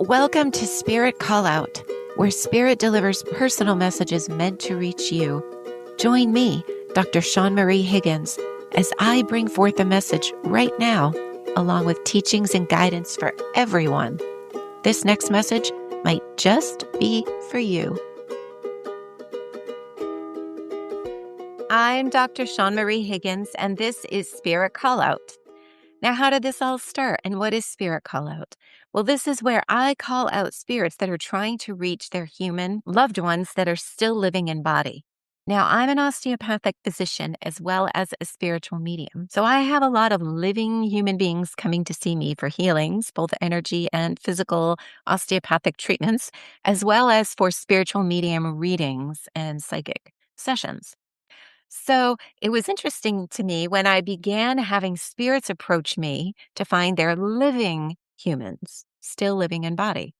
Welcome to Spirit Call Out, where Spirit delivers personal messages meant to reach you. Join me, Dr. Shawn Marie Higgins, as I bring forth a message right now, along with teachings and guidance for everyone. This next message might just be for you. I'm Dr. Shawn Marie Higgins, and this is Spirit Call Out. Now, how did this all start, and what is Spirit Call Out? Well, this is where I call out spirits that are trying to reach their human loved ones that are still living in body. Now, I'm an osteopathic physician as well as a spiritual medium. So I have a lot of living human beings coming to see me for healings, both energy and physical osteopathic treatments, as well as for spiritual medium readings and psychic sessions. So it was interesting to me when I began having spirits approach me to find they're living humans, still living in body.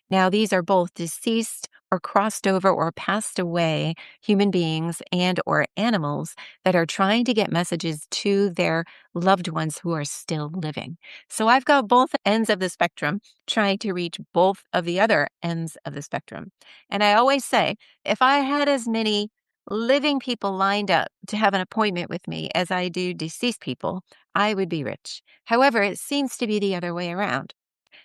Now, these are both deceased or crossed over or passed away human beings and or animals that are trying to get messages to their loved ones who are still living. So I've got both ends of the spectrum trying to reach both of the other ends of the spectrum. And I always say, if I had as many living people lined up to have an appointment with me as I do deceased people, I would be rich. However, it seems to be the other way around.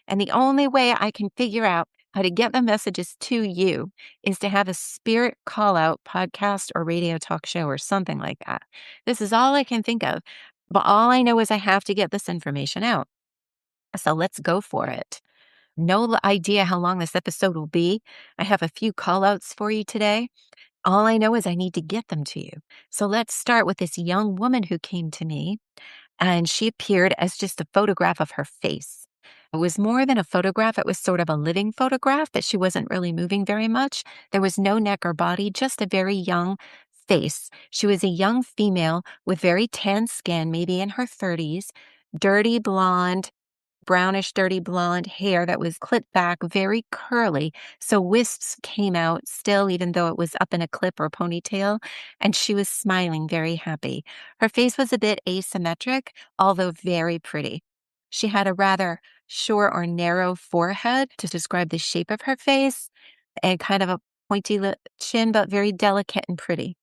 And the only way I can figure out how to get the messages to you is to have a spirit call out podcast or radio talk show or something like that. This is all I can think of. But all I know is I have to get this information out. So let's go for it. No idea how long this episode will be. I have a few call outs for you today. All I know is I need to get them to you. So let's start with this young woman who came to me, and she appeared as just a photograph of her face. It was more than a photograph. It was sort of a living photograph, but she wasn't really moving very much. There was no neck or body, just a very young face. She was a young female with very tan skin, maybe in her 30s, dirty blonde, brownish, dirty blonde hair that was clipped back, very curly. So wisps came out still, even though it was up in a clip or ponytail. And she was smiling, very happy. Her face was a bit asymmetric, although very pretty. She had a rather short or narrow forehead to describe the shape of her face, and kind of a pointy chin, but very delicate and pretty.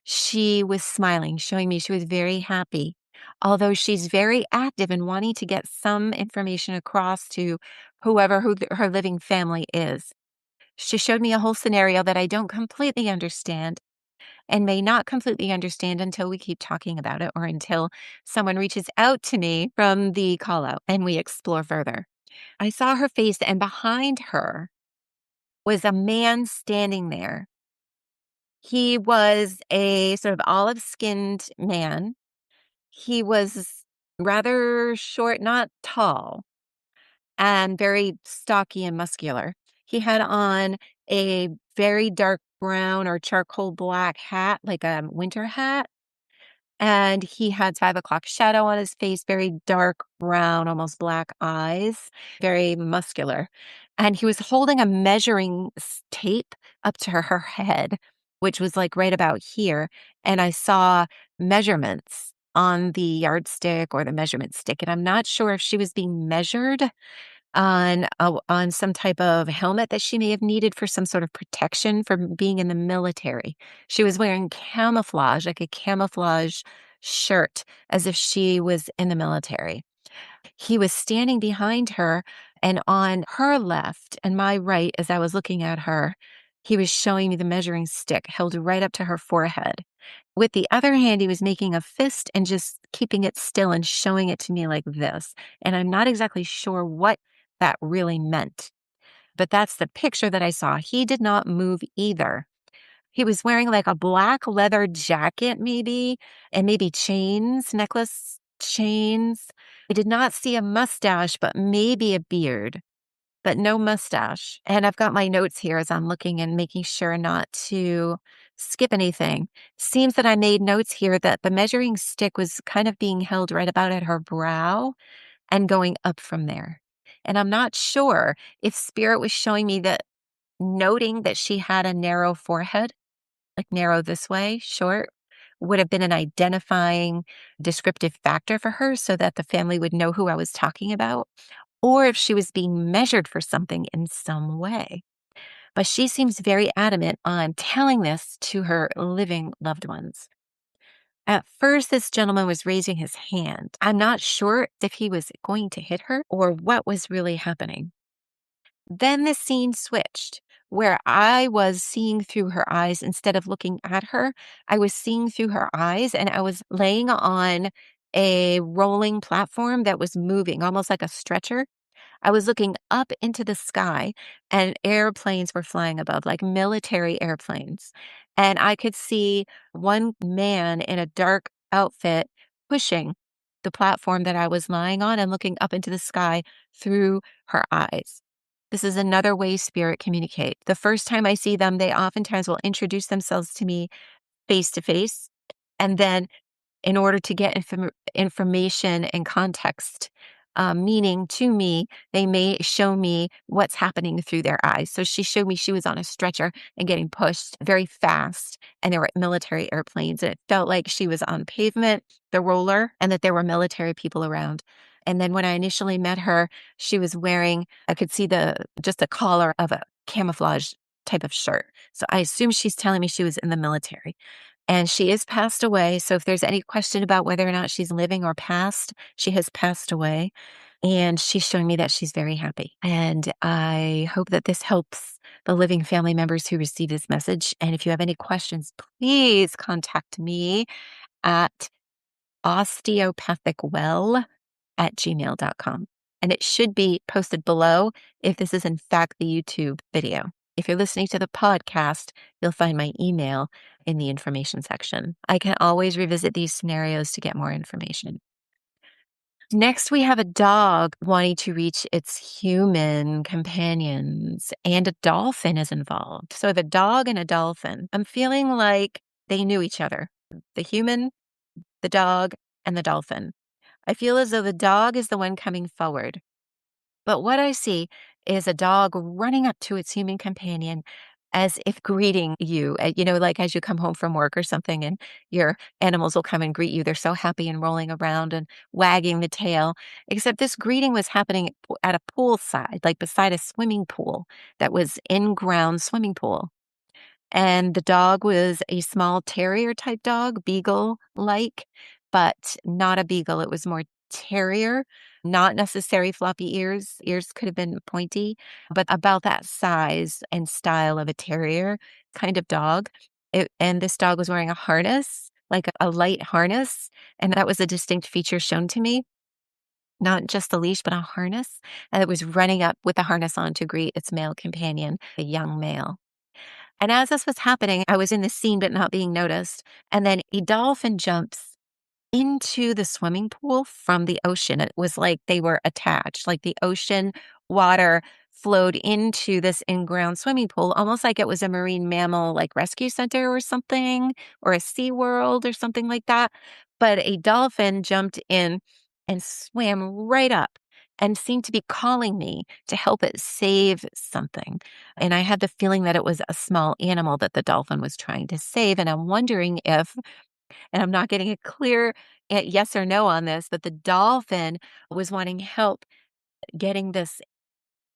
She was smiling, showing me she was very happy, although she's very active in wanting to get some information across to her living family is. She showed me a whole scenario that I don't completely understand and may not completely understand until we keep talking about it or until someone reaches out to me from the call out and we explore further. I saw her face, and behind her was a man standing there. He was a sort of olive-skinned man. He was rather short, not tall, and very stocky and muscular. He had on a very dark brown or charcoal black hat, like a winter hat, and he had 5 o'clock shadow on his face, very dark brown, almost black eyes, very muscular. And he was holding a measuring tape up to her head, which was like right about here. And I saw measurements on the yardstick or the measurement stick. And I'm not sure if she was being measured on some type of helmet that she may have needed for some sort of protection from being in the military. She was wearing camouflage, like a camouflage shirt, as if she was in the military. He was standing behind her, and on her left and my right, as I was looking at her, he was showing me the measuring stick held right up to her forehead. With the other hand, he was making a fist and just keeping it still and showing it to me like this. And I'm not exactly sure what that really meant, but that's the picture that I saw. He did not move either. He was wearing like a black leather jacket, maybe, and maybe chains, necklace chains. I did not see a mustache, but maybe a beard, but no mustache. And I've got my notes here as I'm looking and making sure not to skip anything. Seems that I made notes here that the measuring stick was kind of being held right about at her brow and going up from there. And I'm not sure if spirit was showing me that, noting that she had a narrow forehead, like narrow this way, short, would have been an identifying descriptive factor for her so that the family would know who I was talking about, or if she was being measured for something in some way. But she seems very adamant on telling this to her living loved ones. At first, this gentleman was raising his hand. I'm not sure if he was going to hit her or what was really happening. Then the scene switched where I was seeing through her eyes instead of looking at her. I was seeing through her eyes and I was laying on a rolling platform that was moving almost like a stretcher. I was looking up into the sky and airplanes were flying above, like military airplanes. And I could see one man in a dark outfit pushing the platform that I was lying on and looking up into the sky through her eyes. This is another way spirit communicate. The first time I see them, they oftentimes will introduce themselves to me face to face. And then in order to get information and context, meaning to me, they may show me what's happening through their eyes. So she showed me she was on a stretcher and getting pushed very fast, and there were military airplanes, and it felt like she was on pavement, the roller, and that there were military people around. And then when I initially met her, she was wearing, I could see just the collar of a camouflage type of shirt. So I assume she's telling me she was in the military. And she is passed away, so if there's any question about whether or not she's living or passed, she has passed away, and she's showing me that she's very happy. And I hope that this helps the living family members who receive this message, and if you have any questions, please contact me at osteopathicwell@gmail.com. And it should be posted below if this is in fact the YouTube video. If you're listening to the podcast, you'll find my email in the information section. I can always revisit these scenarios to get more information. Next, we have a dog wanting to reach its human companions, and a dolphin is involved. So, the dog and a dolphin. I'm feeling like they knew each other, the human, the dog, and the dolphin. I feel as though the dog is the one coming forward. But what I see is a dog running up to its human companion as if greeting you, like as you come home from work or something, and your animals will come and greet you. They're so happy and rolling around and wagging the tail. Except this greeting was happening at a poolside, like beside a swimming pool that was in-ground swimming pool. And the dog was a small terrier type dog, beagle-like, but not a beagle. It was more terrier, not necessary floppy ears. Ears could have been pointy, but about that size and style of a terrier kind of dog. And this dog was wearing a harness, like a light harness, and that was a distinct feature shown to me. Not just a leash, but a harness. And it was running up with the harness on to greet its male companion, a young male. And as this was happening, I was in the scene but not being noticed. And then a dolphin jumps into the swimming pool from the ocean. It was like they were attached, like the ocean water flowed into this in-ground swimming pool, almost like it was a marine mammal like rescue center or something, or a Sea World or something like that. But a dolphin jumped in and swam right up and seemed to be calling me to help it save something. And I had the feeling that it was a small animal that the dolphin was trying to save. And I'm wondering if, and I'm not getting a clear yes or no on this, but the dolphin was wanting help getting this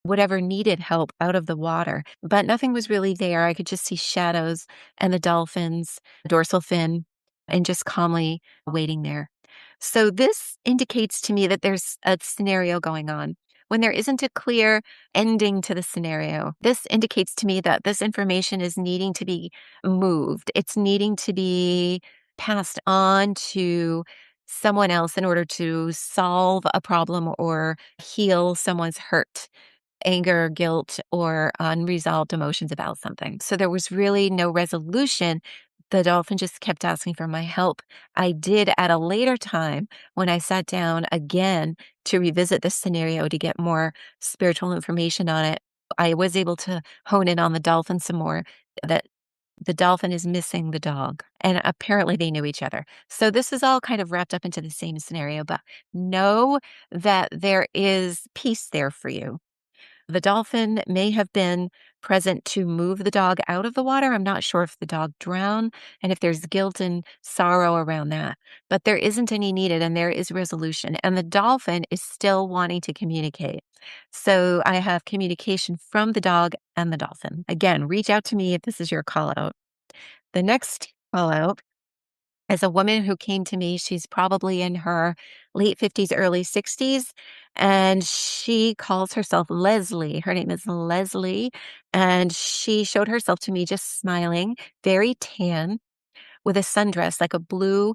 whatever needed help out of the water, but nothing was really there. I could just see shadows and the dolphin's dorsal fin and just calmly waiting there. So this indicates to me that there's a scenario going on. When there isn't a clear ending to the scenario, this indicates to me that this information is needing to be moved. It's needing to be passed on to someone else in order to solve a problem or heal someone's hurt, anger, guilt, or unresolved emotions about something. So there was really no resolution. The dolphin just kept asking for my help. I did at a later time when I sat down again to revisit this scenario to get more spiritual information on it. I was able to hone in on the dolphin some more, that the dolphin is missing the dog. And apparently they knew each other. So this is all kind of wrapped up into the same scenario, but know that there is peace there for you. The dolphin may have been present to move the dog out of the water. I'm not sure if the dog drowned and if there's guilt and sorrow around that, but there isn't any needed and there is resolution. And the dolphin is still wanting to communicate. So I have communication from the dog and the dolphin. Again, reach out to me if this is your call out. The next call out is a woman who came to me. She's probably in her late 50s, early 60s, and she calls herself Leslie. Her name is Leslie, and she showed herself to me just smiling, very tan, with a sundress, like a blue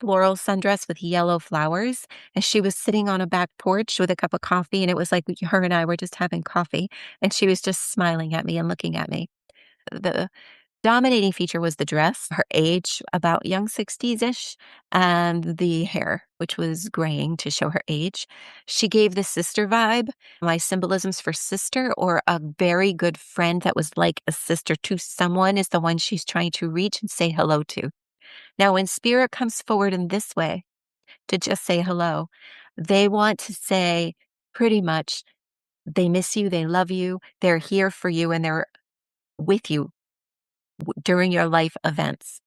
floral sundress with yellow flowers. And she was sitting on a back porch with a cup of coffee, and it was like her and I were just having coffee, and she was just smiling at me and looking at me. The dominating feature was the dress, her age, about young 60s-ish, and the hair, which was graying to show her age. She gave the sister vibe. My symbolisms for sister or a very good friend that was like a sister to someone is the one she's trying to reach and say hello to. Now, when spirit comes forward in this way to just say hello, they want to say pretty much they miss you, they love you, they're here for you, and they're with you during your life events.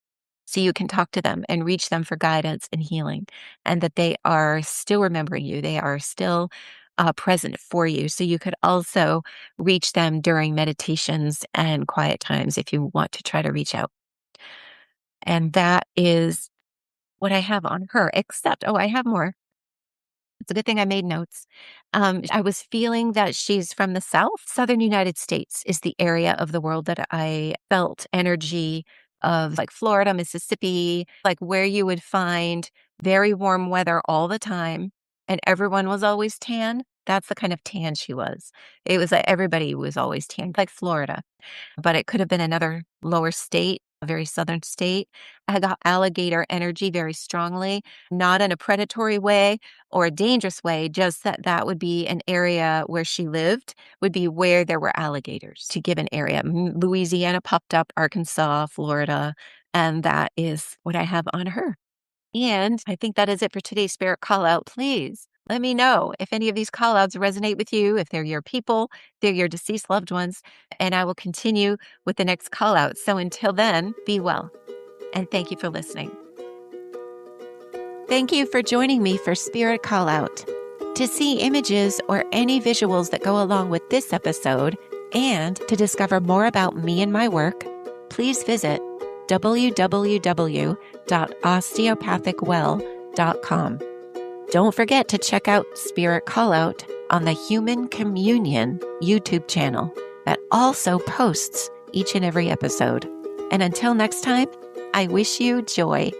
So you can talk to them and reach them for guidance and healing, and that they are still remembering you. They are still present for you. So you could also reach them during meditations and quiet times if you want to try to reach out. And that is what I have on her, except, I have more. It's a good thing I made notes. I was feeling that she's from the South. Southern United States is the area of the world that I felt energy of, like Florida, Mississippi, like where you would find very warm weather all the time and everyone was always tan. That's the kind of tan she was. It was like everybody was always tan, like Florida, but it could have been another lower state, a very southern state. I got alligator energy very strongly, not in a predatory way or a dangerous way, just that that would be an area where she lived, would be where there were alligators, to give an area. Louisiana popped up, Arkansas, Florida, and that is what I have on her. And I think that is it for today's spirit call out. Please let me know if any of these call outs resonate with you, if they're your people, they're your deceased loved ones, and I will continue with the next call out. So until then, be well. And thank you for listening. Thank you for joining me for Spirit Call Out. To see images or any visuals that go along with this episode, and to discover more about me and my work, please visit www.osteopathicwell.com. Don't forget to check out Spirit Call Out on the Human Communion YouTube channel that also posts each and every episode. And until next time, I wish you joy.